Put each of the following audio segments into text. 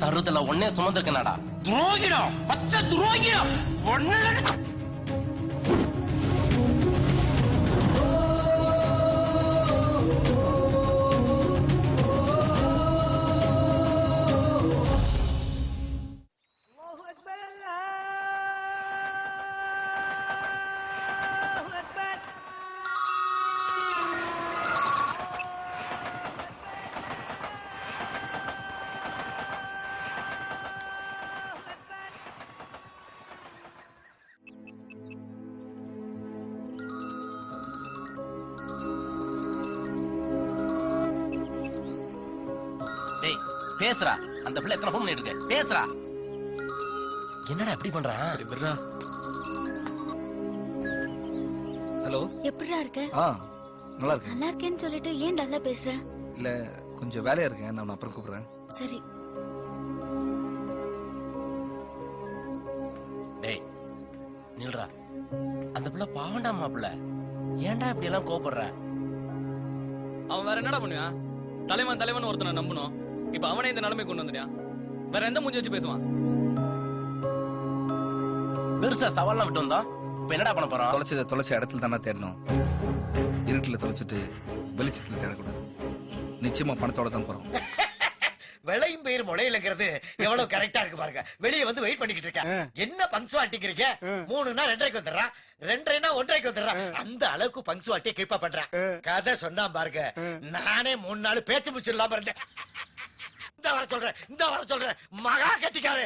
தருதல ஒன்னே சுமந்திருக்கனாடா. துரோகிடம், பச்சை துரோகிடம். ஒன்னு பேசுறா. அந்த பிள்ளை எத்தனை போன் பண்ணிட்டு இருக்கு. பேசுறா. என்னடா எப்படி பண்றான்? ஹலோ, எப்படிடா இருக்க? நல்லா இருக்கேன். நல்லா இருக்கேன்னு சொல்லிட்டு ஏன் டல்லா பேசுற? இல்ல, கொஞ்சம் வேலையா இருக்கேன். நான் அப்புறம் கூப்பிடுறேன். சரி. டேய் நில்றா. அந்த பிள்ளை பாவண்டா மாப்பிள்ள. ஏன்டா இப்படி எல்லாம் கோபப்படுற? அவன் வேற என்னடா பண்ணுவான்? தலைவன் ஒருத்தனை நம்பணும். இப்ப அவனே இந்த நிலைமை கொண்டு வந்துட்டான். வேற எந்த மூஞ்சி வச்சு பேசுவான்? பெருசா சவால்லாம் விட்டு வந்தோம். இப்ப என்னடா பண்ண போறோம்? தொலைச்ச இடத்துல தானே தேடணும். இருட்டுல தொலைச்சிட்டு வெளிச்சத்துல தேடக்கூடாது. நிச்சயமா பணத்தோட தான் போறோம். விளையும் பேர் முளையிலங்கிறது எவ்வளவு கரெக்டா இருக்கு பாருங்க. வெளியே வந்து வெயிட் பண்ணிக்கிட்டு இருக்கேன். என்ன பங்க்சுவாலிட்டிங்கிறீங்க? 3னா 2:30க்கு வந்துடுறான், 2:30னா 1:30க்கு வந்துடுறான். அந்த அளவுக்கு பங்க்சுவாலிட்டி கீப்பா பண்றான். கதை சொன்னா பாருங்க, நானே 3 நாள் பேச்சு முடிச்சிடலாம் பாருங்க. இந்த வர சொல்றேன் மகா கட்டிக்காரு.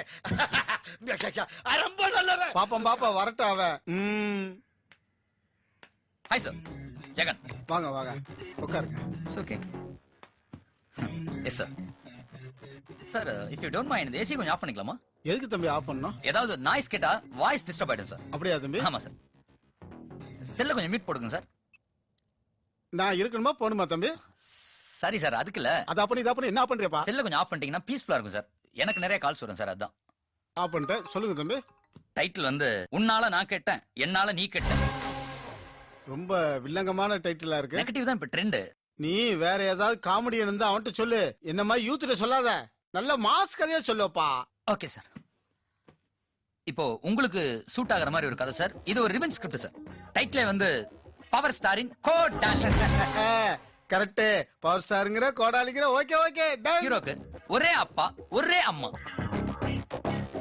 ரொம்ப நல்லவன். பாப்பா வரட்டும் அவன். Hi sir, Jagan. வாங்க உட்காருங்க. Okay. Yes sir. Sir, if you don't mind AC கொஞ்சம் ஆஃப் பண்ணிக்கலாமா? எதுக்கு தம்பி ஆஃப் பண்ணணும்? ஏதாவது நாய்ஸ் கேட்டா வாய்ஸ் டிஸ்டர்ப் ஆயிடும் சார். அப்படியா தம்பி? ஆமா சார். செல்ல கொஞ்சம் மியூட் போடுங்க சார். நான் இருக்கணுமா போணுமா தம்பி? சரி சார், அதுக்கு இல்ல. அது அப்படி என்ன பண்றியப்பா? செல்ல கொஞ்சம் ஆஃப் பண்ணிட்டீங்கன்னா பீஸ்ஃபுல்லா இருக்கும் சார். எனக்கு நிறைய கால்ஸ் வரும் சார், அதான் ஆஃப் பண்ணிட்டேன். சொல்லுங்க தம்பி. டைட்டில் வந்து உன்னால நான் கேட்டேன், என்னால நீ கேட்ட. ரொம்ப வில்லங்கமான டைட்டிலா இருக்கு. நெகட்டிவ் தான் இப்ப ட்ரெண்ட். நீ வேற ஏதாவது காமெடி இருந்தா அவன்கிட்ட சொல்லு. என்ன மாதிரி யூத்ல சொல்லாத. நல்ல மாஸ் கதையா சொல்லுப்பா. Okay sir. இப்போ உங்களுக்கு சூட் ஆகிற மாதிரி ஒரு கதை சார். இது ஒரு ரிவெஞ்ச் ஸ்கிரிப்ட் சார். டைட்டிலே வந்து பவர் ஸ்டாரின் கோடாலி. கரெக்ட். பவர் ஸ்டாருங்கிற கோடாலிங்கிற. ஓகே. ஹீரோக்கு ஒரே அப்பா ஒரே அம்மா.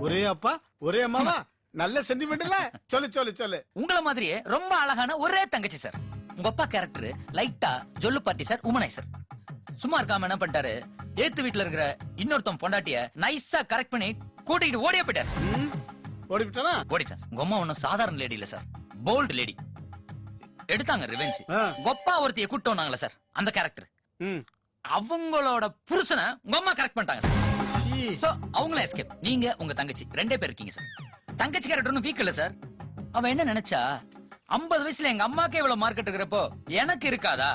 ஒரே அப்பா ஒரே அம்மாவா? நல்ல சென்டிமெண்ட்ல. சொல்லு. உங்கள மாதிரியே ரொம்ப அழகான ஒரே தங்கச்சி சார். உங்க அப்பா கேரக்டர் லைட்டா ஜொல்லு பார்ட்டி சார், உமனைசர். சும்மா இருக்காம என்ன பண்ணிட்டாரு, ஏத்து வீட்டுல இருக்கிற இன்னொருத்தன் பொண்டாட்டிய நைஸா கரெக்ட் பண்ணி கூட்டிட்டு ஓடியே போயிட்டாரு. ஓடிட்டானா? ஓடிட்டான். உங்க அம்மா ஒன்னும் சாதாரண லேடி இல்ல சார், போல்டு லேடி. எடுத்தாங்க ரிவெஞ்ச். கொப்பா ஒருத்திய கூட்டு வந்தாங்களா சார், அந்த கேரக்டர். அவங்களோட புருஷனை உங்க அம்மா கரெக்ட் பண்ணிட்டாங்க சார். அவங்களே எஸ்கேப். நீங்க உங்க தங்கச்சி 2 பேர் இருக்கீங்க சார். தங்கச்சி கேரக்டர் ஒன்னும் வீக் இல்ல சார். அவன் என்ன நினைச்சா, 50 வயசுல எங்க அம்மாக்கே இவ்வளவு மார்க்கெட் இருக்கிறப்போ எனக்கு இருக்காதா?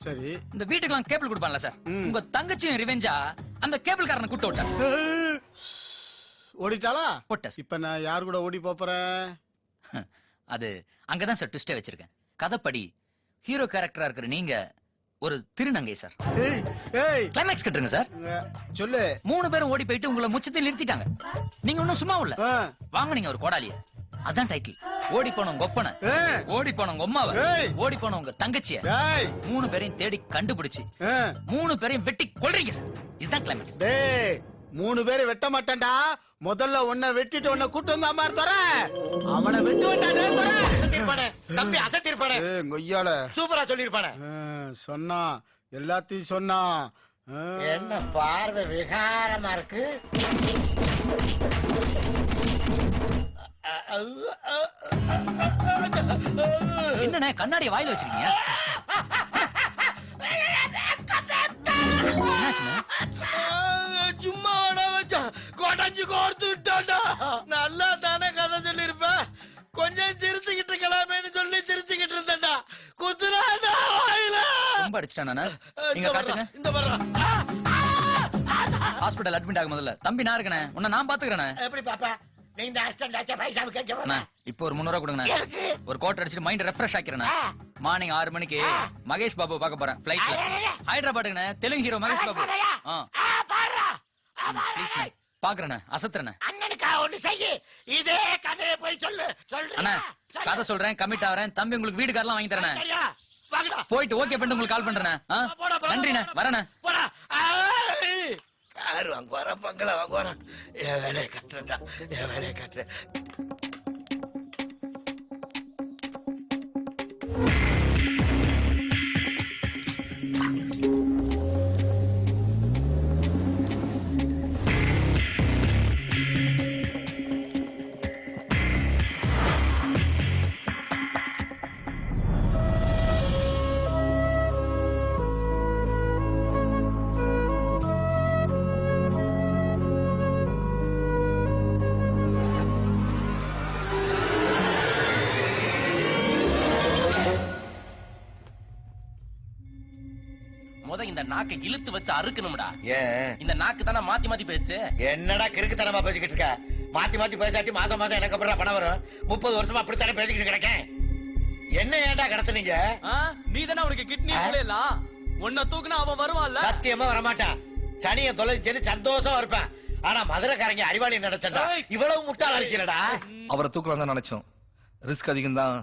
சரி, இந்த வீட்டுக்கு கேபிள் கொடுப்பான்ல சார், உங்க தங்கச்சியும் ரிவெஞ்சா அந்த கேபிள் காரனை கூட்டு விட்டார். ஓடிட்டாளா? போட்ட. இப்ப நான் யார் கூட ஓடி போறேன்? அது அங்கதான் சார் ட்விஸ்டே வச்சிருக்கேன். கதைப்படி ஹீரோ கேரக்டரா இருக்கிற நீங்க ஒரு திருநங்கை சார். கிளைமேக்ஸ் கட்டுங்க சார். சொல்லு. 3 பேரும் ஓடி போயிட்டு உங்களை முச்சத்தில் நிறுத்திட்டாங்க. நீங்க ஒன்னும் சும்மா இல்ல, வாங்க நீங்க ஒரு கோடாலிய. அதான் டைட்டில். ஓடி போன உங்க ஒப்பனை, ஓடி போன உங்க அம்மாவை, ஓடி போன உங்க தங்கச்சிய 3 பேரையும் தேடி கண்டுபிடிச்சு 3 பேரையும் வெட்டி கொல்றீங்க சார். இதுதான் கிளைமேக்ஸ். 3 பேரை வெட்ட மாட்டேன்டா. முதல்ல உன்னை வெட்டிட்டு உன்னை கூட்டு வந்தா மாதிரி தர. அவனை வெட்டு வந்தானே தம்பி, அசத்திருப்பானே. கொய்யால சூப்பரா சொல்லிருப்பானே. சொன்னா எல்லாத்தையும் சொன்னா. என்ன பார்வை விகாரமா இருக்கு. என்ன கண்ணாடிய வாயில வச்சிருக்கீங்க? சும்மா கொடைஞ்சு கோர்த்து விட்டாண்டா. நல்லா தானே கதை சொல்லிருப்ப. கொஞ்சம் சிரிச்சுக்கிட்டு இருக்கலாமேன்னு சொல்லி சிரிச்சுக்கிட்டு இருந்தேன்டா. குத்துறாடா வாயில. ரொம்ப அடிச்சிட்டானா? நீங்க காட்டுங்க. இந்த வர்றா. ஹாஸ்பிடல் அட்மிட் ஆகும் முதல்ல. தம்பி நான் இருக்கனே, உன்னை நான் பாத்துக்கிறேனே. எப்படி பாப்பா? நீ இந்த ஆக்சிடென்ட் ஆச்சா பைசா கேட்க. இப்போ ஒரு 300 கொடுங்க. ஒரு கோட் அடிச்சிட்டு மைண்ட் ரெஃப்ரெஷ் ஆக்கிறேன். மார்னிங் 6 மணிக்கு மகேஷ் பாபு பார்க்க போறேன். ஃளைட்ல ஹைதராபாத்துக்கு. தெலுங்கு ஹீரோ மகேஷ் பாபு. ப்ளீஸ் பாக்குறேண்ணே அசத்துறேண்ணே. அண்ணனுக்கா ஒண்ணு செய்ய, இதே கதையை போய் சொல்லு. அண்ணா கதை சொல்றேன், கமிட் ஆகிறேன். தம்பி உங்களுக்கு வீடு கார்லாம் வாங்கி தரேன். போயிட்டு ஓகே பண்ணிட்டு உங்களுக்கு கால் பண்றேன். நன்றிண்ணே, வரேண்ணே. யாரு வாங்க வர பங்களா வாங்க வர. என் வேலையை கட்டுறேன்டா, என் வேலையை கட்டுறேன். இந்த நாக்கை இழுத்து வச்சு அறுக்கணும்டா. ஏன் இந்த நாக்கு தானே மாத்தி மாத்தி பேச்சு. என்னடா கிறுக்குத்தனமா பேசிக்கிட்டு இருக்க? மாத்தி மாத்தி பேசாச்சு மாசம் மாசம் எனக்கு அப்புறம் பணம் வரும். 30 வருஷமா அப்படித்தானே பேசிக்கிட்டு கிடக்கேன். என்ன ஏன்டா கடத்துனீங்க? நீ தானே அவனுக்கு கிட்னி போடலாம். உன்னை தூக்குனா அவன் வருவான்ல. சத்தியமா வரமாட்டான். சனிய தொலைச்சு சந்தோஷமா இருப்பேன். ஆனா மதுரைக்காரங்க அறிவாளி நடச்சா இவ்வளவு முட்டாளா இருக்கீங்களடா. அவரை தூக்கலாம் தான் நினைச்சோம். ரிஸ்க் அதிகம் தான்.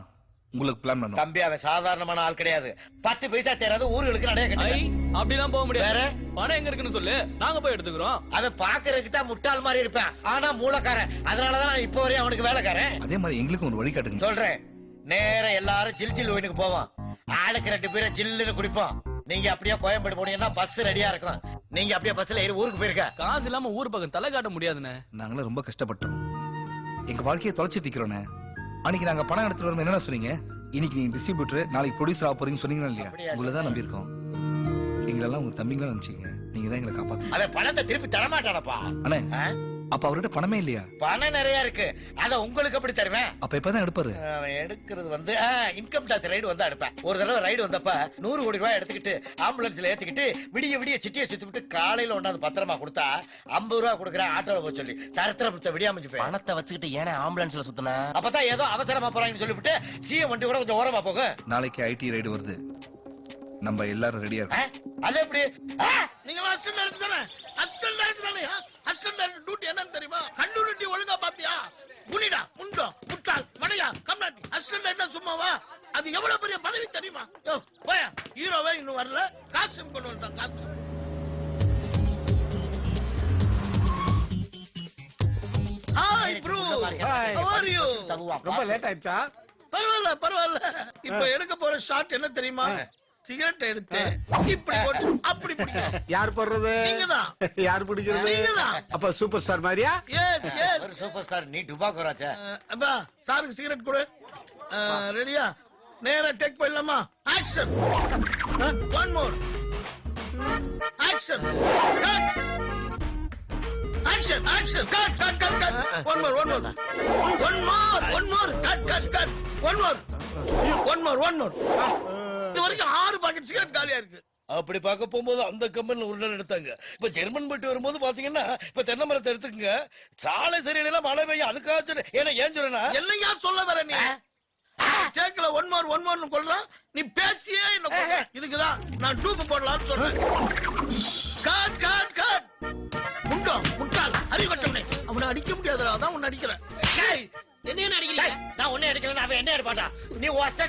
உங்களுக்கு பிளான் பண்ணோம். தம்பி அவன் சாதாரணமான ஆள் கிடையாது. 10 பைசா தேராது ஊர்களுக்கு நிறைய அப்படிலாம் போக முடியாது. பணம் எங்க இருக்குன்னு சொல்லு, நாங்க போய் எடுத்துக்கிறோம். அவன் பாக்குறதுக்கு தான் முட்டாள் மாதிரி இருப்பேன், ஆனா மூலக்காரன். அதனாலதான் நான் இப்ப வரையும் அவனுக்கு வேலைக்காரன். அதே மாதிரி எங்களுக்கும் ஒரு வழி காட்டுங்க. சொல்றேன், நேரம் எல்லாரும் சில் சில் ஒயினுக்கு போவோம். ஆளுக்கு 2 பேரை சில்லுன்னு குடிப்போம். நீங்க அப்படியே கோயம்பேடு போனீங்கன்னா பஸ் ரெடியா இருக்கும். நீங்க அப்படியே பஸ்ல ஏறி ஊருக்கு போயிருக்க. காசு இல்லாம ஊர் பக்கம் தலை காட்ட முடியாதுண்ணே. நாங்களும் ரொம்ப கஷ்டப்பட்டோம். எங்க வாழ்க்கையை தொலைச்சு திக்கிறோண்ணே. அன்னைக்கு நாங்க பணம் எடுத்துட்டு வரோம். என்ன சொன்னீங்க? இன்னைக்கு நீங்க டிஸ்ட்ரிபியூட்டர், நாளைக்கு ப்ரொடியூசர் ஆக போறீங்கன்னு சொன்னீங்களா இல்லையா? உங்களை தான் நம்பி இருக்கோம். எங்களெல்லாம் உங்க தம்பிங்களா நினைச்சீங்க. நீங்க தான் எங்களை காப்பாத்து. அவன் பணத்தை திருப்பி தரமாட்டானப்பா. அண்ணே, அப்ப அவர்கிட்ட பணமே இல்லையா? பணம் நிறைய இருக்கு. அத உங்களுக்கு எப்படி தருவேன்? அப்ப எப்பதான் எடுப்பாரு? அவன் எடுக்கிறது வந்து இன்கம் டாக்ஸ் ரைடு வந்தா எடுப்பேன். ஒரு தடவை ரைடு வந்தப்ப 100 கோடி ரூபாய் எடுத்துக்கிட்டு ஆம்புலன்ஸ்ல ஏத்திக்கிட்டு விடிய விடிய சிட்டியை சுத்திட்டு காலையில ஒன்னாந்து பத்திரமா கொடுத்தா 50 ரூபா கொடுக்குறேன் ஆட்டோல போய் சொல்லி தரத்திர விடியாமச்சு போய் பணத்தை வச்சுக்கிட்டு ஏன்னா ஆம்புலன்ஸ்ல சுத்தின? அப்பதான் ஏதோ அவசரமா போறாங்கன்னு சொல்லிவிட்டு சிஎம் வண்டி கூட கொஞ்சம் ஓரமா போகும். நாளைக்கு ஐடி ரைடு வருது. நம்ம எல்லாரும் ரெடியா இருக்கோம். அது எப்படி? நீங்க அசிஸ்டன்ட் டைரக்டர் தானே? அசிஸ்டன்ட் டைரக்டர் தானே? அசிஸ்டன்ட் டைரக்டர் டியூட்டி என்னன்னு தெரியுமா? கண்டுபிடி ஒழுங்கா பாத்தியா? முனிடா முண்டோ முட்டாள் மடையா கம்னாட்டி. அசிஸ்டன்ட் டைரக்டர் சும்மாவா? அது எவ்வளவு பெரிய பதவி தெரியுமா? போயா, ஹீரோவே இன்னும் வரல. காஸ்டியூம் கொண்டு வந்துட்டான். Costume. Hi bro, how are you? ரொம்ப லேட் ஆயிடுச்சா? பரவாயில்ல பரவாயில்ல. இப்ப எடுக்க போற ஷாட் என்ன தெரியுமா? சிகரெட் எடுத்து இப்படி போட்டு அப்படி பிடிக்கணும். யார் போடுறது? நீங்கதான். யார் பிடிக்கிறது? நீங்கதான். அப்ப சூப்பர் ஸ்டார் மாதிரியா? Yes yes. ஒரு சூப்பர் ஸ்டார். நீ டுபாக்கோராச்சே. அப்பா சாருக்கு சிகரெட் கொடு. ரெடியா? நேரா டேக் போயிடலாமா? Action. One more action. Action action. Cut cut cut cut. One more one more one more one more. Cut cut cut. One more one more one more. இது வரைக்கும் 6 பாக்கெட் சிகரெட் காலியா இருக்கு. அப்படி பார்க்க போகும்போது அந்த கம்பெனில ஒரு நாள் எடுத்தாங்க. இப்ப ஜெர்மன் போயிட்டு வரும்போது பாத்தீங்கன்னா இப்ப தென்னை மரத்தை எடுத்துக்கங்க. சாலை சரியில்லை மழை பெய்யும். அதுக்காக ஏன்னா ஏன் சொல்றேன்னா என்னையா சொல்ல வர நீ கேட்கல. ஒன் மோர் ஒன் மோர்னு கொள்றான். நீ பேசியே என்ன இதுக்குதான் நான் டூப்பு போடலாம்னு சொல்றேன். God God God. முண்டோ முட்டாள் அறிவட்டவனே. அவனை அடிக்க முடியாதுடா. அதான் உன்னை அடிக்கிறேன். என்ன அடிக்கிறீங்க? நான் உன்னை அடிக்கல. அவன் என்ன எடுப்பாட்டா? நீ ஒஸ்டா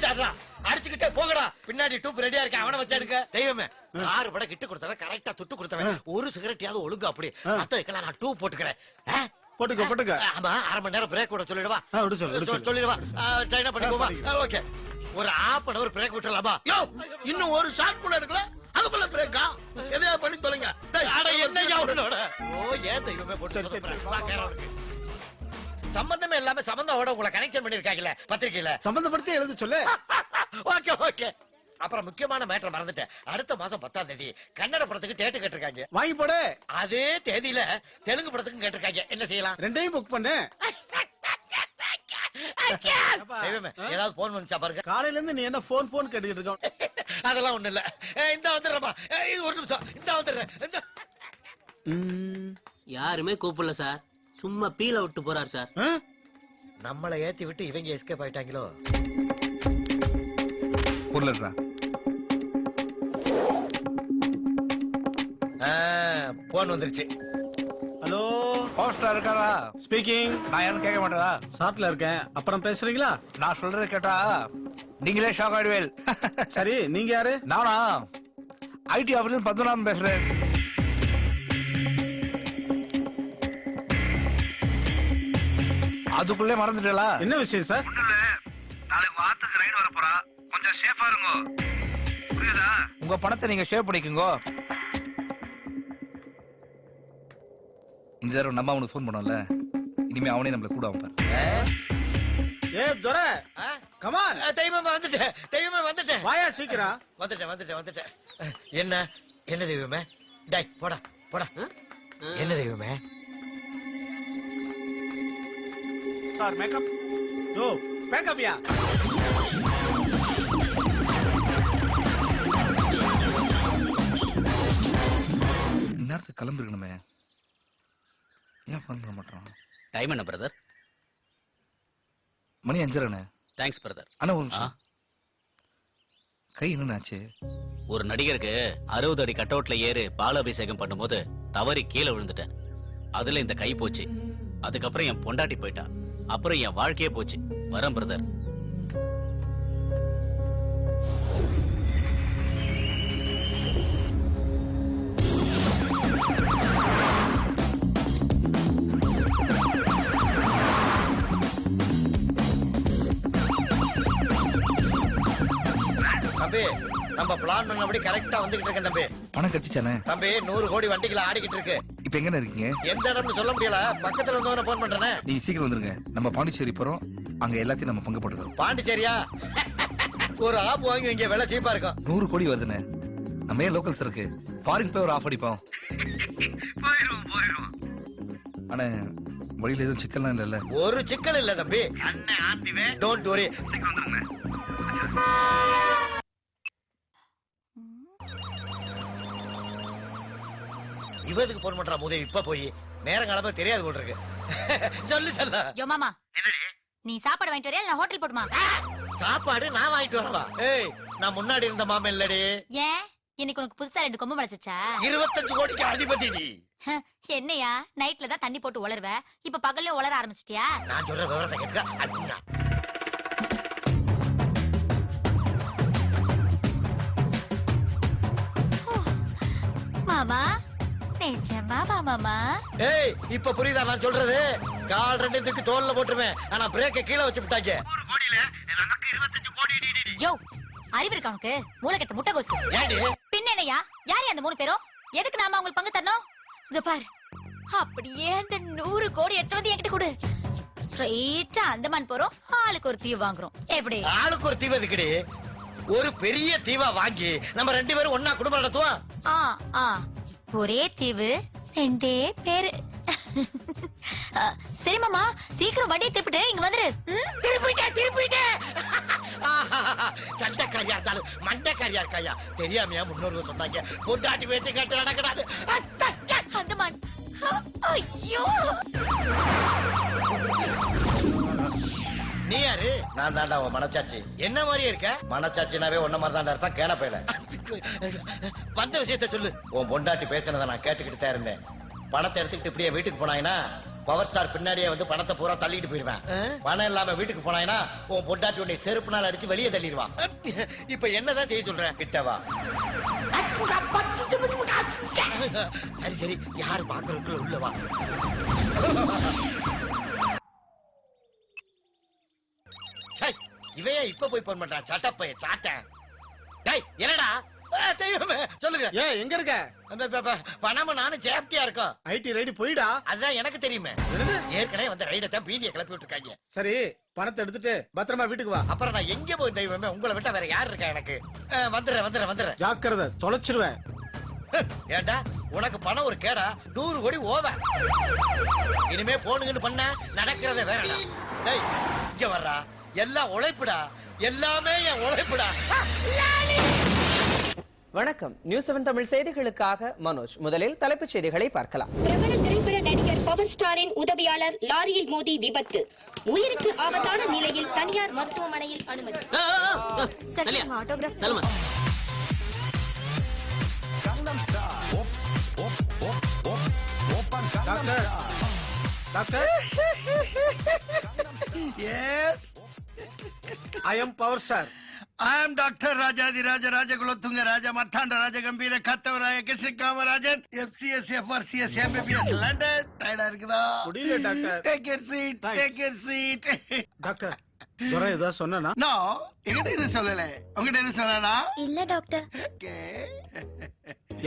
அடிச்சுக்கிட்டே போகடா. பின்னாடி டூப் ரெடியா இருக்க. அவனை வச்சு எடுக்க. தெய்வமே, 6 படம் கிட்டு கொடுத்தவன் கரெக்டா துட்டு கொடுத்தவன் ஒரு சிகரெட்டியாவது ஒழுங்கு. அப்படி மத்த வைக்கலாம். நான் டூப் போட்டுக்கிறேன். போட்டுக்க போட்டுக்க. ஆமா, 1/2 மணி நேரம் பிரேக் விட சொல்லிடுவா. சொல்லிடுவா. ட்ரைனா பண்ணிக்கோமா? ஓகே, ஒரு 1/2 hour பிரேக் விட்டுலாமா? யோ, இன்னும் ஒரு ஷாட் கூட எடுக்கல. அதுக்குள்ள பிரேக்கா? எதையா பண்ணி தொலைங்க. என்னையா உன்னோட? ஓ ஏன் தெய்வமே போட்டு சம்பந்தமே இல்லாம சம்பந்தோட உங்களை கனெக்ஷன் பண்ணிருக்காங்கல்ல பத்திரிக்கையில. சம்பந்தப்படுத்தி எழுத சொல்லு. Okay okay. அப்புறம் முக்கியமான மேட்டர் மறந்துட்டேன். அடுத்த மாசம் 10ஆம் தேதி கன்னட படத்துக்கு டேட்டு கேட்டிருக்காங்க. வாங்கி போடு. அதே தேதியில தெலுங்கு படத்துக்கும் கேட்டிருக்காங்க. என்ன செய்யலாம்? ரெண்டையும் புக் பண்ணு. ஏதாவது போன் வந்துச்சா பாருங்க. காலையில இருந்து நீ என்ன போன் போன் கேட்டுக்கிட்டு இருக்க? அதெல்லாம் ஒண்ணு இல்ல. இந்த வந்துடுறப்பா. ஒரு நிமிஷம். இந்த வந்துடுறேன். யாருமே கூப்பிடல சார். சும்மா பீல விட்டு போறாரு சார். நம்மளை ஏத்தி விட்டு இவங்க எஸ்கேப் ஆயிட்டாங்களோ? பொருளா போன் வந்துருச்சு. ஹலோ, பவர் ஸ்டார் இருக்காரா? ஸ்பீக்கிங். நான் யாரும் கேட்க மாட்டேதா? சாட்ல இருக்கேன். அப்புறம் பேசுறீங்களா? நான் சொல்றது கேட்டா நீங்களே ஷாக் ஆயிடுவேல். சரி, நீங்க யாரு? நானா ஐடி ஆபீஸ்ல பத்மநாபன் பேசுறேன். அதுக்குள்ளே மறந்துட்டா? என்ன விஷயம் சார்? நாளைக்கு வாரத்துக்கு ரைடு வர போறா, கொஞ்சம் சேஃபா இருங்க. புரியுதா? உங்க பணத்தை நீங்க சேவ் பண்ணிக்கோங்க. இந்த தடவை நம்ம அவனுக்கு ஃபோன் பண்ணோம்ல, இனிமே அவனே நம்மள கூட அவன். ஏ துரை, கமான். தெய்வமே வந்துட்டேன், தெய்வமே வந்துட்டேன். வாயா சீக்கிரம். வந்துட்டேன். என்ன என்ன தெய்வமே? டேய் போடா போடா. என்ன தெய்வமே? Sir makeup. ஓ, மேக்கப் யா. நேரத்துக்கு கிளம்பிருக்கணுமே, ஏன் ஃபோன் பண்ண மாட்டான்? டைம் என்ன பிரதர்? மணி 5:30. Thanks brother. அண்ணா ஒரு நிமிஷம். கை என்னன்னாச்சு? ஒரு நடிகருக்கு 60 அடி கட் அவுட்ல ஏறு பாலாபிஷேகம் பண்ணும்போது தவறி கீழே விழுந்துட்டேன். அதுல இந்த கை போச்சு. அதுக்கப்புறம் என் பொண்டாட்டி போயிட்டா. அப்புறம் என் வாழ்க்கையே போச்சு. வரேன் பிரதர். தம்பி, நம்ம பிளான் பண்ணபடி கரெக்டா வந்துகிட்டு இருக்கேன் தம்பி. பணம் கட்டிச்சானே தம்பி, 100 கோடி வண்டிகளை ஆடிக்கிட்டு இருக்கு. இப்ப எங்க இருக்கீங்க? எந்த இடம்னு சொல்ல முடியல. பக்கத்துல இருந்தவன போன் பண்றேனே. நீங்க சீக்கிரம் வந்துருங்க. நம்ம பாண்டிச்சேரி போறோம். அங்க எல்லாத்தையும் நம்ம பங்கு போட்டுக்கிறோம். பாண்டிச்சேரியா? ஒரு ஆப் வாங்கி இங்க விலை சீப்பா இருக்கும். 100 கோடி வருதுண்ணே. நம்ம ஏன் லோக்கல்ஸ் இருக்கு, ஃபாரின் போய் ஒரு ஆஃப் அடிப்போம். ஆனா வழியில எதுவும் சிக்கல்லாம் இல்ல? ஒரு சிக்கல் இல்ல தம்பி. அண்ணன் ஆண்டிவே. Don't worry. சீக்கிரம் வந்துருங்க. இவதுக்கு போன் பண்றா முதல் இப்ப போய் நேரம் காலமா தெரியாது போல் இருக்கு. சொல்லு. யோ மாமா, நீ சாப்பாடு வாங்கிட்டு வரியா இல்ல ஹோட்டல் போடுமா? சாப்பாடு நான் வாங்கிட்டு வரவா? ஏய், நான் முன்னாடி இருந்த மாமன் இல்லடி. ஏன் இன்னைக்கு உனக்கு புதுசா 2 கொம்பு முளைச்சிச்சா? 25 கோடிக்கு அதிபதி நீ. என்னையா நைட்ல தான் தண்ணி போட்டு உளருவ, இப்ப பகல்ல உளர ஆரம்பிச்சிட்டியா? நான் சொல்ற விவரத்தை கேட்க அண்ணா. மாமா நிஜமா மாமா? ஏய், இப்ப புரியுதா நான் சொல்றது? கால் 2 தூக்கி தோல்ல போட்டுருவேன். ஆனா பிரேக்க கீழே வச்சு விட்டாங்க. 1 கோடியில நமக்கு 25 கோடி. யோ, அறிவு இருக்கா உனக்கு? மூளைக்கட்ட முட்டை கோசு. ஏடி? பின்ன என்னையா? யார் அந்த 3 பேரும்? எதுக்கு நாம அவங்களுக்கு பங்கு தரணும்? இத பாரு, அப்படியே அந்த 100 கோடி எடுத்து வந்து என்கிட்ட கொடு. ஸ்ட்ரைட்டா அந்தமான் போறோம், ஆளுக்கு ஒரு தீவு வாங்குறோம். எப்படி? ஆளுக்கு ஒரு தீவு எதுக்குடி? ஒரு பெரிய தீவா வாங்கி நம்ம 2 பேரும் ஒன்னா குடும்பம் நடத்துவோம். ஒரே தீவு 2 பேரு. சரி மாமா, சீக்கிரம் வண்டியை திருப்பிட்டு இங்க வந்துரு. திருப்பிட்டேன். சண்டைக்காரியா இருந்தாலும் மண்டைக்காரியா இருக்காயா? தெரியாமையா முன்னோர்கள் சொன்னாங்க, பொண்டாட்டி பேச்சு கேட்டு நடக்கிறாரு. அந்தமான். ஐயோ, நீ யாரு? நான் தாண்டா உன் மனச்சாட்சி. என்ன மாதிரியே இருக்க? மனச்சாட்சினாவே ஒன்ன மாதிரி தாண்டா இருப்பா. கேன போயில வந்த விஷயத்த சொல்லு. உன் பொண்டாட்டி பேசுனதை நான் கேட்டுக்கிட்டு தான் இருந்தேன். பணத்தை எடுத்துக்கிட்டு இப்படியே வீட்டுக்கு போனாயினா பவர் ஸ்டார் பின்னாடியே வந்து பணத்தை பூரா தள்ளிட்டு போயிருவேன். பணம் இல்லாம வீட்டுக்கு போனாயினா உன் பொண்டாட்டி உன்னை செருப்பு நாள் அடிச்சு வெளியே தள்ளிடுவான். இப்ப என்னதான் செய்ய சொல்றேன்? கிட்டவா. சரி, யாரு பாக்குறதுக்குள்ள உள்ளவா. இவைய இப்ப போய் போன் பண்றான். சட்டப்பைய சாட்டேன். டேய், என்னடா? தெய்வமே சொல்லுங்க. ஏய், எங்க இருக்க? பணமும் நானும் சேஃப்டியா இருக்கோம். ஐடி ரைடு போயிடா. அதுதான் எனக்கு தெரியுமே. ஏற்கனவே வந்து ரைடத்தான் பீதியை கிளப்பி விட்டுருக்காங்க. சரி, பணத்தை எடுத்துட்டு பத்திரமா வீட்டுக்கு வா. அப்புறம் நான் எங்க போய் தெய்வமே? உங்களை விட்டா வேற யாரு இருக்கா எனக்கு? வந்துடுறேன். ஜாக்கிரதை, தொலைச்சிருவேன். ஏண்டா, உனக்கு பணம் ஒரு கேடா? 100 கோடி ஓவர். இனிமே போனுங்கன்னு பண்ண நடக்கிறத வேறடா. டேய், இங்க வர்றா. எல்லாம் உழைப்புடா. எல்லாமே என் உழைப்புடா. வணக்கம். நியூஸ் 7 தமிழ் செய்திகளுக்காக மனோஜ். முதலில் தலைப்புச் செய்திகளை பார்க்கலாம். பிரபல திரைப்பட நடிகர் பவர் ஸ்டாரின் உதவியாளர் லாரியில் மோதி விபத்து. உயிருக்கு ஆபத்தான நிலையில் தனியார் மருத்துவமனையில் அனுமதி. Autograph doctor doctor yes I am power star. I am Dr. Rajadiraj Rajakulotunga Raja Marthanda Raja Gambira Kattavaraya Kisikavarajan FCS FRCS MBBS London. Tired இருக்குதா? முடியல doctor. Take your seat. Take your seat. Doctor ஜுரம் ஏதாவது சொன்னா? No, என்கிட்ட இது சொல்லல. உங்ககிட்ட என்ன சொன்னானா? இல்ல டாக்டர்.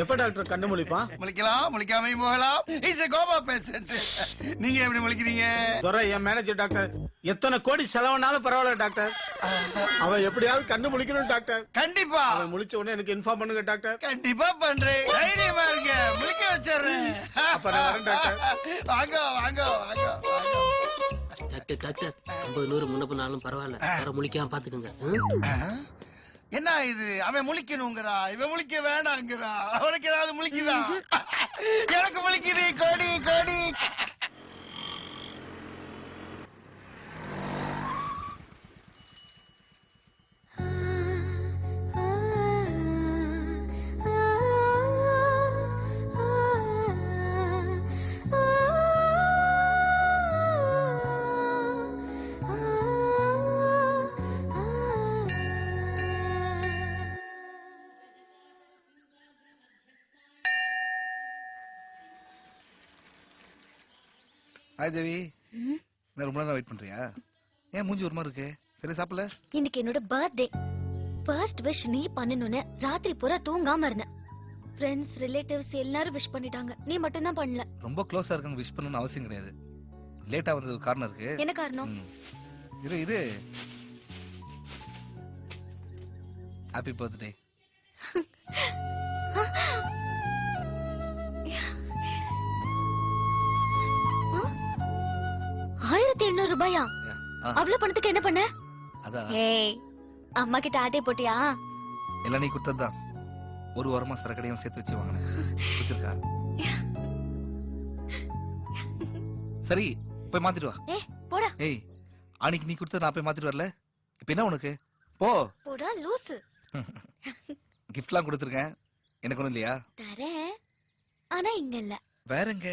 எப்ப டாக்டர் கண்ணு முழிப்பான்? முழிக்கலாம், முழிக்காமையும் போகலாம். Is a coma patient. நீங்க எப்படி முழிக்கிறீங்க? ஜுரம் என் மேனேஜர் டாக்டர். எத்தனை கோடி செலவுனாலும் பரவாயில்ல டாக்டர். அவன் எப்படியாவது கண்ணு முழிக்கணும் டாக்டர். கண்டிப்பா. அவன் முழிச்ச உடனே எனக்கு இன்ஃபார்ம் பண்ணுங்க டாக்டர். கண்டிப்பா பண்றேன். தைரியமா இருங்க. முழிக்க வச்சிடுறேன். அப்ப நான் வரேன் டாக்டர். வாங்க வாங்க வாங்க வாங்க. டாக்டர் டாக்டர் 50 100 முன்ன பண்ணாலும் பரவாயில்ல. வர முழிக்காம பாத்துக்கங்க. என்ன இது? அவன் முழிக்கணுங்கிறா, இவன் முழிக்க வேணாங்கிறா. அவனுக்கு ஏதாவது முழிக்குதா? எனக்கு முழிக்குது. கோடி கோடி. ஹாய் தேவி. நான் ரொம்ப நேரம் வெயிட் பண்றியா? ஏன் மூஞ்சி ஒரு மாதிரி இருக்கு? சரி சாப்பிடல? இன்னைக்கு என்னோட பர்த்டே. ஃபர்ஸ்ட் விஷ் நீ பண்ணனும்னு ராத்திரி பூரா தூங்காம இருந்தேன். ஃப்ரெண்ட்ஸ் ரிலேட்டிவ்ஸ் எல்லாரும் விஷ் பண்ணிட்டாங்க. நீ மட்டும் தான் பண்ணல. ரொம்ப க்ளோஸா இருக்கவங்க விஷ் பண்ணணும்னு அவசியம் கிடையாது. லேட்டா வந்தது ஒரு காரணம் இருக்கு. என்ன காரணம்? இரு ஹாப்பி பர்த்டே. ₹1800. அவ்வளவு பணத்துக்கு என்ன பண்ண? அதான். ஏய், அம்மா கிட்ட ஆட்டை போட்டியா? எல்லாம் நீ கொடுத்ததுதான். ஒரு வாரமா சரக்கடையும் சேர்த்து வச்சு வாங்கினேன். பிடிச்சிருக்கா? சரி போய் மாத்திட்டு வா. ஏய் போடா. ஏய் அன்னைக்கு நீ கொடுத்தது நான் போய் மாத்திட்டு வரல. இப்ப என்ன உனக்கு? போ போடா லூசு. கிஃப்ட்லாம் கொடுத்துருக்கேன். எனக்கு ஒண்ணும் இல்லையா? தரேன், ஆனா இங்க இல்ல. வேற எங்க?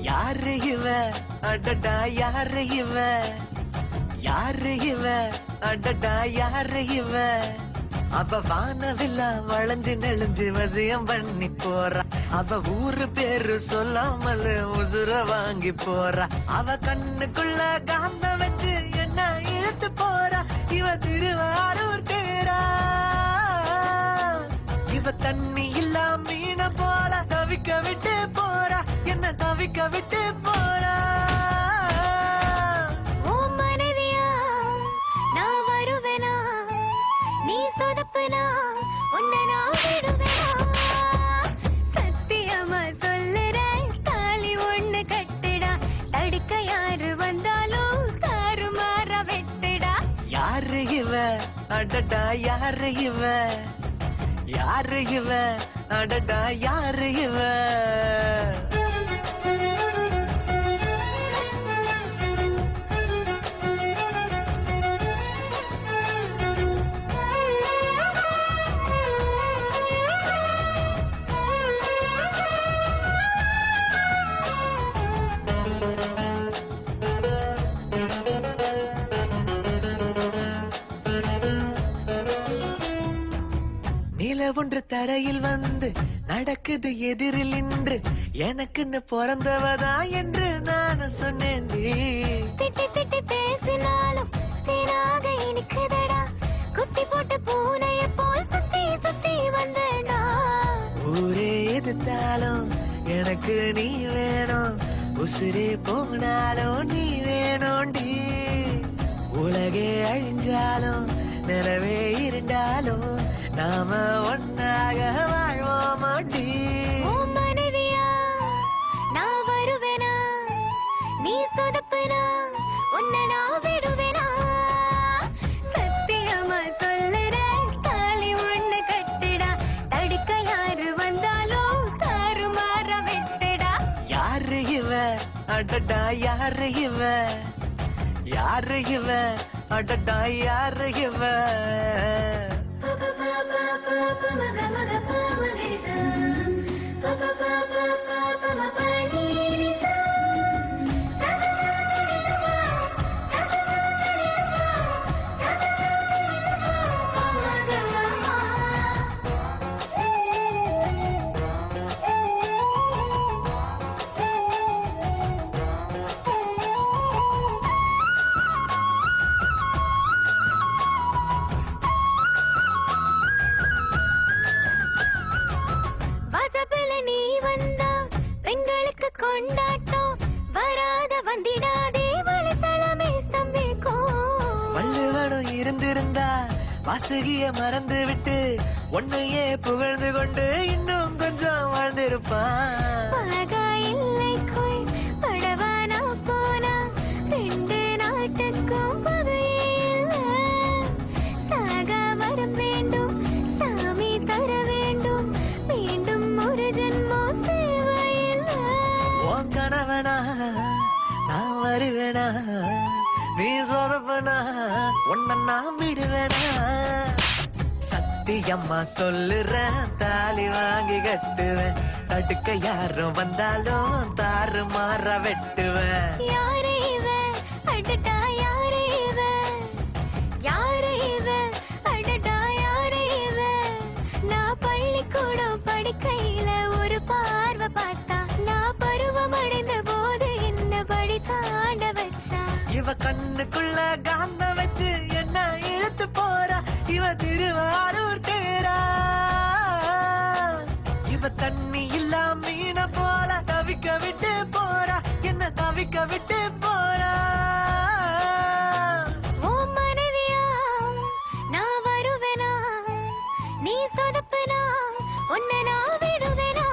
யாரு இவ அடடா யாரு இவ, யாரு இவ அடடா யாரு இவ, அவ வானவில்லா வளைஞ்சு நெளிஞ்சு வசியம் பண்ணி போறா, அவ ஊரு பேரு சொல்லாமல் உசுர வாங்கி போறா, அவ கண்ணுக்குள்ள காந்த வச்சு என்ன இழுத்து போறா, இவ திருவாரூர் தேரா, இவ தண்ணி இல்லா மீன போல தவிக்க விட்டு போறா, என்ன தவிக்க விட்டு போறா. ஓ மனைவியா நான் வருவேனா, நீ சொதப்புனா உன்னை நான் விடுவேனா, சத்தியமா சொல்லுறேன் தாலி ஒண்ணு கட்டுடா, தடுக்க யாரு வந்தாலும் தாறுமாற வெட்டுடா. யாரு இவ அடடா யாரு இவ, யாரு இவ அடடா யாரு இவ. ஒன்று தரையில் வந்து நடக்குது எதிரில் நின்று, எனக்குன்னு பிறந்தவதா என்று நான் சொன்னேன். திட்டி திட்டி பேசினாலும் சீராக இனிக்குதடா, குட்டி போட்டு பூனைய போல் சுத்தி சுத்தி வந்தடா. ஊரே எதிர்த்தாலும் எனக்கு நீ வேணும், உசுரே போனாலும் நீ வேணும்டி, உலகே அழிஞ்சாலும் நிலவே இருந்தாலும் நாம ஒன்னாக வாழ்வோமாடி. ஓ மனைவியா நான் வருவேனா, நீ சொதப்புனா உன்னை நான் விடுவேனா, சத்தியமா சொல்லுறேன் தாலி ஒண்ணு கட்டுடா, தடுக்க யாரு வந்தாலும் தாறுமாற வெட்டுடா. யாரு இவ அடடா யாரு இவ, யாரு இவ அடடா யாரு இவ வாசுகிய மறந்து விட்டு உன்னையே புகழ்ந்து கொண்டு இன்னும் கொஞ்சம் வாழ்ந்திருப்பான் உன் கணவனா நான் வருவேனா நீ சொதப்பனா உன்னை நான் விடுவேனா சத்தியம்மா சொல்லுறேன் தாலி வாங்கி கட்டுவேன் தடுக்க யாரும் வந்தாலும் தாறு மாற வெட்டுவேன் நான் பள்ளிக்கூடம் படிக்கையில ஒரு பார்வை பார்த்தா நான் பருவம் அடைந்த போது என்ன படி தாண்ட வச்சா இவ கண்ணுக்குள்ள காந்த வச்சு என்ன இழுத்து போறா இவ திருவாரூர் தேரா இவ தண்ணி இல்லா மீன போல தவிக்க விட்டு போறா என்ன தவிக்க விட்டு போறா உன் மனைவியா நான் வருவேனா நீ சொதப்பனா உன்னை நான் விடுவேனா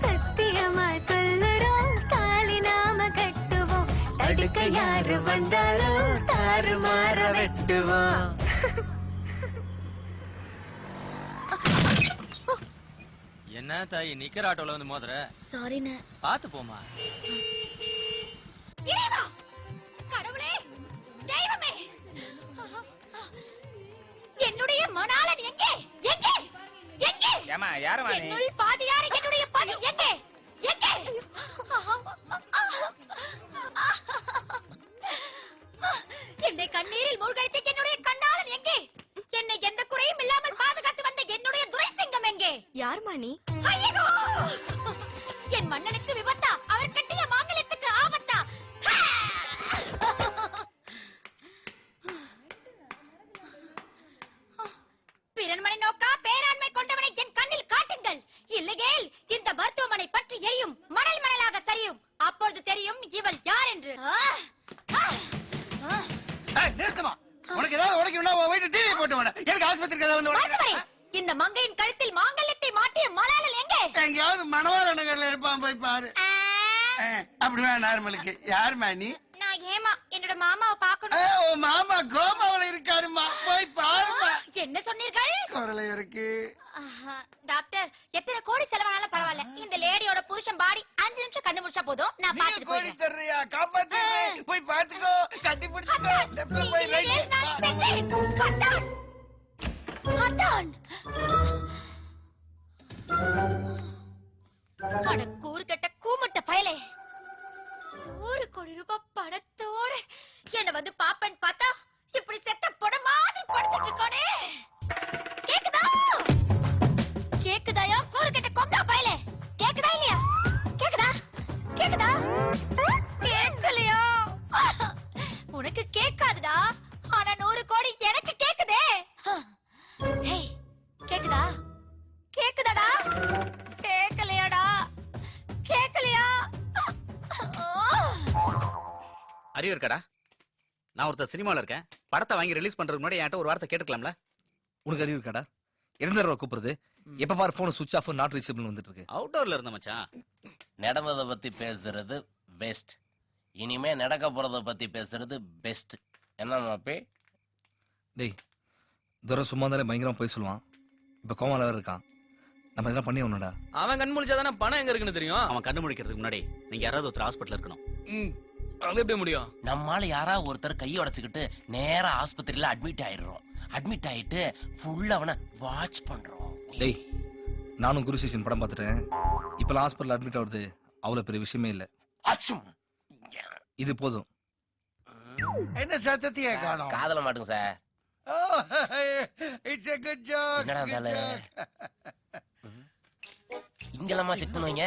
சத்தியமா சொல்லுறோம் தாலி நாம கட்டுவோம் தடுக்க யாரு வந்தாலும் தாறு மாற வெட்டுவோம் என்ன தாய் நிக்கிற ஆட்டோல வந்து மோதுற சாரிண்ணே பாத்து போமா இறைவா கடவுளே தெய்வமே என்னுடைய மணாளன் எங்கே எங்கே எங்கே ஏமா யாரமா நீ என்னுள் பாதியார் என்னுடைய பதி எங்கே எங்கே என்னை கண்ணீரில் மூழ்கடித்த என்னுடைய கண்ணாளன் எங்கே என்னை எந்த குறையும் இல்லாமல் பாதுகாத்து வந்த என்னுடைய துரைசிங்கம் எங்கே யார் நீ ஐயோ என் மன்னனுக்கு விபத்தா அவர் கட்டிய மாங்கல்யத்துக்கு ஆபத்தா பிறன்மனை நோக்கா பேராண்மை கொண்டவனை என் கண்ணில் காட்டுங்கள் இல்லையேல் இந்த மருத்துவமனை பற்றி எரியும் மணல் மணலாக சரியும் அப்பொழுது தெரியும் இவள் யார் என்று நிறுத்தமா உனக்கு ஏதாவது உடைக்கணும்னா போயிட்டு டிவி போட்டு வாடா எனக்கு ஆஸ்பத்திரிக்கு வந்து மருத்துவரே, இந்த மங்கையின் கழுத்தில் மாங்கல்யத்தை மாட்டிய மலையாளன் எங்கே எங்கேயாவது மணவாள நகர்ல இருப்பான் போய் பாரு அப்படிதான் நார்மலுக்கு யாருமா நீ நான் ஏமா என்னோட மாமாவை பார்க்கணும் உன் மாமா கோமாவில இருக்காருமா போய் பாருமா என்ன சொன்னீர்கள் குரலை இருக்கு டாக்டர் எத்தனை கோடி செலவானாலும் பரவாயில்ல இந்த லேடியோட புருஷன் பாடி 5 நிமிஷம் கண்டு முடிச்சா போதும் நான் பாத்துட்டு கோடி தர்றியா காப்பாத்து போய் பாத்துக்கோ கட்டி பிடிச்சுக்கோ போய் கூறுகட்ட கூமுட்ட பயலே 1 கோடி ரூபாய் பணத்தோட என்ன வந்து பாப்பன் பார்த்தா இப்படி செத்த பொட மாதிரி படுத்துட்டு இருக்கானே கேக்குதா கேக்குதாயா கூறுகட்ட கொண்டா பயலே கேக்குதா இல்லையா கேக்குதா கேக்குதா கேட்கலையா உனக்கு கேட்காதுடா ஆனா 100 கோடி எனக்கு கேக்குதே ஹேய் கேக்குதா கேக்குதாடா கேட்கலையாடா கேட்கலையா அறிவு இருக்காடா நான் ஒருத்தர் சினிமால இருக்கேன் படத்தை வாங்கி ரிலீஸ் பண்றதுக்கு முன்னாடி என்கிட்ட ஒரு வார்த்தை கேட்டுக்கலாம்ல உனக்கு அறிவு இருக்காடா 2 ரூபா கூப்பிடுறது எப்ப பாரு போன் சுவிட்ச் ஆஃப் நாட் ரீச்சபிள் வந்துட்டு இருக்கு அவுட்டோர்ல இருந்த மச்சான் நடந்ததை பத்தி பேசுறது பெஸ்ட் இனிமே நடக்க போறத பத்தி பேசுறது பெஸ்ட் என்ன மாப்பே டேய் துரை சும்மா இருந்தாலே பயங்கரமா போய் சொல்லுவான் இப்ப கோமால வேற இருக்கான் நம்ம இதெல்லாம் பண்ணி ஒண்ணுடா அவன் கண் முழிச்சாதானே பணம் எங்க இருக்குன்னு தெரியும் அவன் கண்டு முடிக்கிறதுக்கு முன்னாடி நீங்க யாராவது ஒருத்தர் ஹாஸ்பிட்டல் இருக்கணும் அது எப்படி முடியும்? நம்மால யாரா ஒருத்தர் கையை உடைச்சுக்கிட்டு நேரா ஆஸ்பத்திரியில அட்மிட் ஆயிடுறோம். அட்மிட் ஆயிட்டு ஃபுல்லா அவனை வாட்ச் பண்றோம். டேய், நானும் குரு சிஷன் படம் பார்த்துட்டேன். இப்பெல்லாம் ஹாஸ்பிட்டல் அட்மிட் ஆகுறது அவ்வளவு பெரிய விஷயமே இல்ல. இது போதும். என்ன சத்தத்தையே காணோம்? காதல மாட்டுங்க sir. It's a good joke. என்னடா வேலை? இங்கெல்லாமா செக் பண்ணுவீங்க?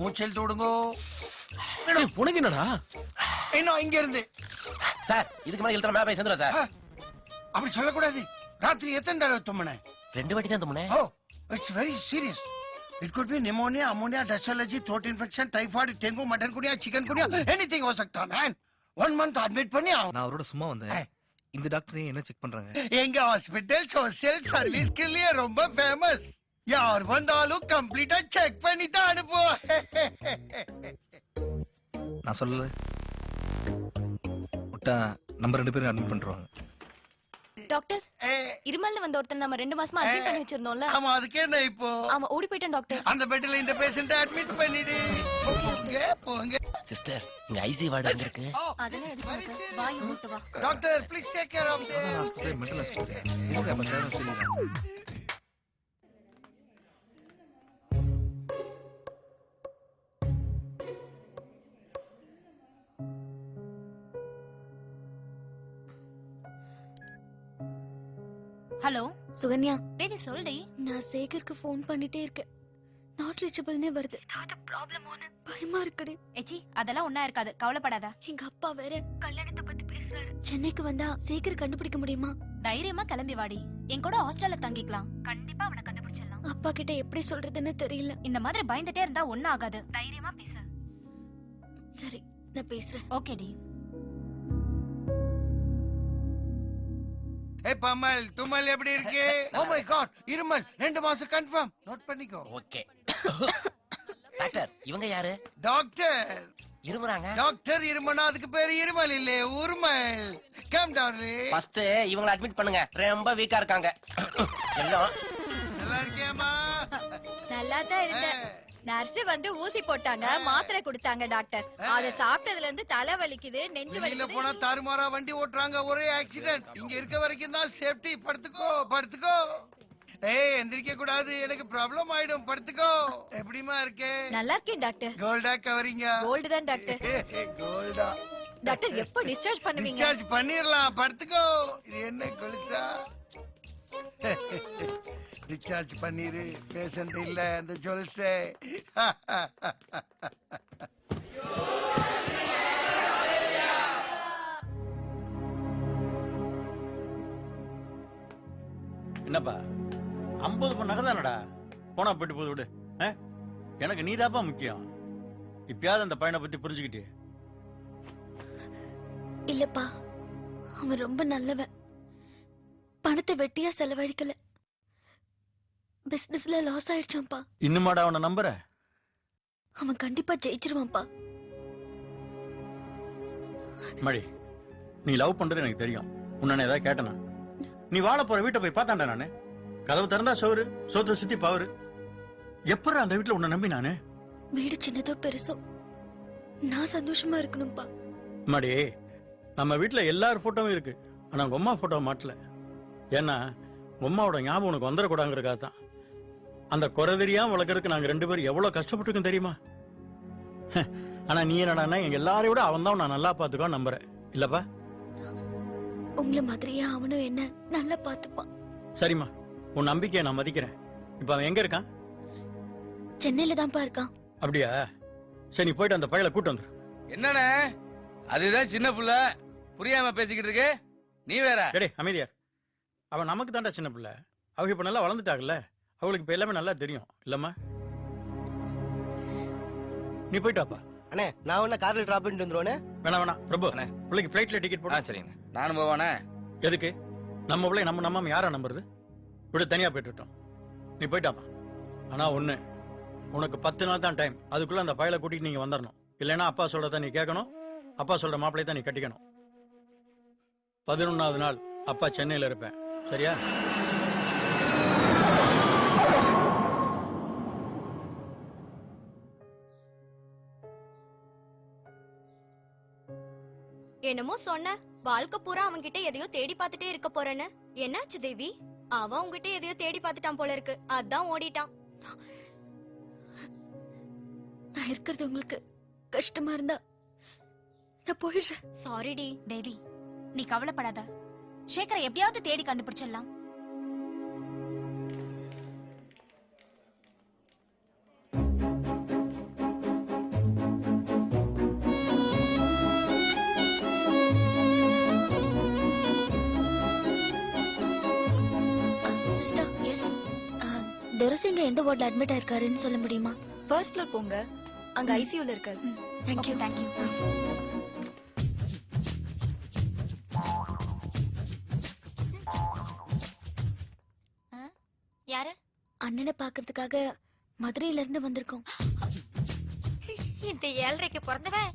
மூச்சல் தொடுங்கோ. உனக்கு என்னடா? இன்னும் இங்க இருந்து சார் இதுக்கு மேல இழுத்துற மேல போய் சேர்ந்துடும் சார். அப்படி சொல்லக்கூடாது. ராத்திரி எத்தனை தடவை தும்முன? 2 வாட்டி தான் தும்முனேன். Oh, it's very serious. It could be pneumonia, ammonia, dust allergy, throat infection, typhoid, dengue, mutton kunia, chicken kunia, anything हो सकता है. 1 month admit பண்ணி நான் அவரோட சும்மா வந்தேன். இந்த டாக்டர் என்ன செக் பண்றாங்க? எங்க ஹாஸ்பிடல் சோசியல் சர்வீஸ்க்கு लिए ரொம்ப ஃபேமஸ். யார் வந்தாலும் கம்ப்ளீட்டா செக் பண்ணி தான் அனுப்புவோம். நான் சொல்லல. விட்டா நம்ம 2 பேரும் அட்மிட் பண்றோம். டாக்டர், இருமல்ல வந்த ஒருத்தன் நம்ம 2 மாசமா அட்மிட் பண்ணி வச்சிருந்தோம்ல. ஆமா, அதுக்கு என்ன இப்போ? ஆமா, ஓடி போயிட்டேன் டாக்டர். அந்த பெட்ல இந்த பேஷண்ட அட்மிட் பண்ணிடு. போங்க. சிஸ்டர், இங்க ஐசி வார்டு எங்க இருக்கு? அதெல்லாம் எதுக்கு உனக்கு? வாயை மூட்டு வா. Doctor, please take care of them. Hospital mental hospital. இது நம்ம சேனல் சரியா? ஹலோ சுகன்யா, டேடி சொல்டி. நான் சேகருக்கு ஃபோன் பண்ணிட்டே இருக்கேன். நாட் ரீச்சபிள்னே வருது. ஏதாவது ப்ராப்ளமோன்னு பயமா இருக்குடி. ஏச்சி, அதெல்லாம் ஒண்ணா இருக்காது, கவலைப்படாத. எங்க அப்பா வேற கல்யாணத்தை பத்தி பேசுறாரு. சென்னைக்கு வந்தா சேகர் கண்டுபிடிக்க முடியுமா? தைரியமா கிளம்பி வாடி. என் கூட ஹாஸ்டல்ல தங்கிக்கலாம். கண்டிப்பா அவனை கண்டுபிடிச்சிடலாம். அப்பா கிட்ட எப்படி சொல்றதுன்னு தெரியல. இந்த மாதிரி பயந்துட்டே இருந்தா ஒண்ணும் ஆகாது. தைரியமா பேசு. சரி, நான் பேசுறேன். ஓகே டி. ஏய் பமல், தும்மல் எப்படி இருக்கு? ஓ மை காட், இருமல் 2 மாசம் கன்ஃபார்ம். நோட் பண்ணிக்கோ. ஓகே. டாக்டர், இவங்க யாரு? டாக்டர் இருமுறாங்க. டாக்டர் இருமனா அதுக்கு பேரு இருமல் இல்ல, உருமல். Come darling. ஃபர்ஸ்ட் இவங்களை அட்மிட் பண்ணுங்க. ரொம்ப வீக்கா இருக்காங்க. எல்லாம் நல்லா இருக்கியாமா? நல்லா தான் இருந்தேன். நர்ஸ் வந்து ஊசி போட்டாங்க, மாத்திரை கொடுத்தாங்க டாக்டர். அத சாப்பிட்டதுல இருந்து தலை வலிக்குது, நெஞ்சு வெளியில வலிக்குது. போனா தாறுமாறா வண்டி ஓட்டுறாங்க, ஒரே ஆக்சிடென்ட். இங்க இருக்க வரைக்கும் தான் சேஃப்டி. படுத்துக்கோ படுத்துக்கோ. ஏய், எந்திரிக்க கூடாது, எனக்கு ப்ராப்ளம் ஆயிடும். படுத்துக்கோ. எப்படிமா இருக்கே? நல்லா இருக்கேன் டாக்டர். கோல்டா கவரிங்க? கோல்டு தான் டாக்டர். கோல்டா. டாக்டர், எப்ப டிஸ்சார்ஜ் பண்ணுவீங்க? டிஸ்சார்ஜ் பண்ணிரலாம். படுத்துக்கோ. இது என்ன கொலுசா? டிஸ்சார்ஜ் பண்ணிரு. பேஷண்ட் இல்ல, அந்த ஜொல்ஸே. என்னப்பா 50 பொண்ணு தானடா? போனா போயிட்டு போது விடு. எனக்கு நீதாப்பா முக்கியம். இப்பயாவது அந்த பையனை பத்தி புரிஞ்சுக்கிட்டே. இல்லப்பா, அவன் ரொம்ப நல்லவன். பணத்தை வெட்டியா செலவழிக்கல. பிசினஸ்ல லாஸ் ஆயிடுச்சாம்பா. இன்னுமாடா அவனை நம்புற? அவன் கண்டிப்பா ஜெயிச்சிருவான்ப்பா. மடி, நீ லவ் பண்றது எனக்கு தெரியும். உன்ன ஏதாவது கேட்டனா? நீ வாழ போற வீட்டை போய் பார்த்தாண்டா நானு. கதவு திறந்தா சோறு, சோத்தை சுத்தி பவரு. எப்பற அந்த வீட்டுல உன்னை நம்பி நானு? வீடு சின்னதோ பெருசோ நான் சந்தோஷமா இருக்கணும்பா. மடி, நம்ம வீட்டுல எல்லார் போட்டோவும் இருக்கு. ஆனா உங்க அம்மா போட்டோ மாட்டல. ஏன்னா உம்மாவோட ஞாபகம் உனக்கு வந்துடக்கூடாங்கிறக்காக தான். அந்த குறை தெரியாம வளர்க்கறதுக்கு நாங்க 2 பேரும் எவ்வளவு கஷ்டப்பட்டுருக்கோம் தெரியுமா? ஆனா நீ என்னடா எங்க எல்லாரையும் விட அவன் தான் நான் நல்லா பாத்துக்கோ நம்புறேன். இல்லப்பா? உங்களை மாதிரியே அவனும் என்ன நல்லா பாத்துப்பான். சரிம்மா, உன் நம்பிக்கையை நான் மதிக்கிறேன். இப்ப அவன் எங்க இருக்கான்? சென்னையில தான்ப்பா இருக்கான். அப்படியா? சரி, நீ போயிட்டு அந்த பையலை கூட்டு வந்துரு. என்னண்ணே, அதுதான் சின்ன புள்ள புரியாம பேசிக்கிட்டு இருக்கு. நீ வேற. டேய் அமைதியா. அவன் நமக்கு தாண்டா சின்ன பிள்ளை. அவங்க இப்ப நல்லா வளர்ந்துட்டாங்கல்ல. அவங்களுக்கு இப்ப எல்லாமே நல்லா தெரியும் இல்லம்மா? நீ போயிட்டாப்பா. அண்ணே, நான் உன்ன கார்ல டிராப் பண்ணிட்டு வந்துருவானே. வேணாம் பிரபு, பிள்ளைக்கு ஃபிளைட்ல டிக்கெட் போடு. சரிங்க, நானும் போவானே. எதுக்கு? நம்ம பிள்ளை நம்ம நம்ம யாரா நம்புறது? விட தனியா போயிட்டுட்டோம். நீ போயிட்டாப்பா. ஆனா ஒண்ணு, உனக்கு 10 நாள் தான் டைம். அதுக்குள்ள அந்த பையலை கூட்டிட்டு நீங்க வந்துடணும். இல்லைன்னா அப்பா சொல்றத நீ கேட்கணும். அப்பா சொல்ற மாப்பிள்ளை தான் நீ கட்டிக்கணும். 11வது நாள் அப்பா சென்னையில இருப்பேன். சரியா? என்னமோ சொன்ன வாழ்க்கை பூரா அவன்கிட்ட எதையோ தேடி பார்த்துட்டே இருக்க போறேன்னு. என்னாச்சு தேவி? அவன் உன்கிட்ட எதையோ தேடி பார்த்துட்டான் போல இருக்கு, அதான் ஓடிட்டான். நான் இருக்கிறது உங்களுக்கு கஷ்டமா இருந்தா நான் போயிடுறேன். சாரிடி தேவி, நீ கவலைப்படாத. சேகரை எப்படியாவது தேடி கண்டுபிடிச்சிடலாம். துரசிங்க எந்த வார்ட்ல அட்மிட் ஆயிருக்காருன்னு சொல்ல முடியுமா? ஃபர்ஸ்ட் ஃப்ளோர் போங்க, அங்க ஐசியூல இருக்காரு. Thank you thank you. யாரு? அண்ணனை பாக்குறதுக்காக மதுரையில இருந்து வந்திருக்கோம். இந்த 7:30க்கு பிறந்தவன்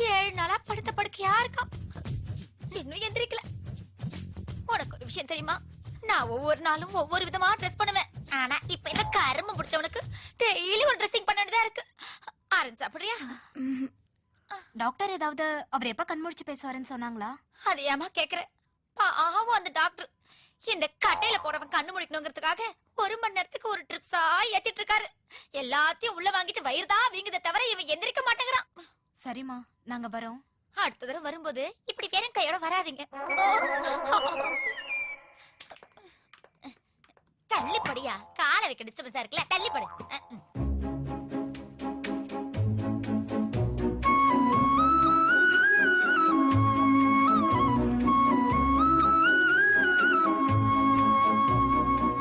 7 நாளா படுத்த படுக்கையா இருக்கான், இன்னும் எந்திரிக்கல. உனக்கு ஒரு விஷயம் தெரியுமா? நான் ஒவ்வொரு நாளும் ஒவ்வொரு விதமா ட்ரெஸ் பண்ணுவேன். ஆனா இப்ப இந்த கரும்பு முடிச்சவனுக்கு டெய்லி ஒரு ட்ரெஸ்ஸிங் பண்ணதா இருக்கு. ஆரஞ்சு சாப்பிடுறியா? டாக்டர் ஏதாவது அவர் எப்ப கண்முடிச்சு பேசுவாருன்னு சொன்னாங்களா? அது ஏமா கேக்குற? பாவம் அந்த டாக்டர் இந்த கட்டையில போடவன் கண்ணு முடிக்கணுங்கிறதுக்காக 1 மணி நேரத்துக்கு ஒரு ட்ரிப்ஸா ஏத்திட்டு இருக்காரு. எல்லாத்தையும் உள்ள வாங்கிட்டு வயிறு தான் வீங்குதே தவிர இவன் எந்திரிக்க மாட்டேங்கிறான். சரிம்மா, நாங்க வரோம். அடுத்த தடவை வரும்போது இப்படி வெறும் கையோட வராதீங்க. தள்ளிப்படியா, காலை வைக்க டிஸ்டர்பன்ஸா இருக்குல்ல, தள்ளிப்படு.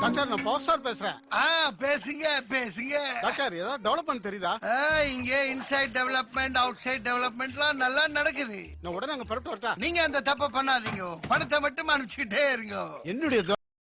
டாக்டர், நான் பவர் ஸ்டார் பேசுறேன். பேசுங்க பேசுங்க. டாக்டர், ஏதாவது டெவலப்மெண்ட் தெரியுதா? இங்க இன்சைட் டெவலப்மெண்ட் அவுட் சைட் டெவலப்மெண்ட்லாம் நல்லா நடக்குது. நான் உடனே அங்க புறப்பட்டு வரட்டா? நீங்க அந்த தப்ப பண்ணாதீங்க, பணத்தை மட்டும் அனுப்பிச்சுட்டே இருங்க. என்னுடைய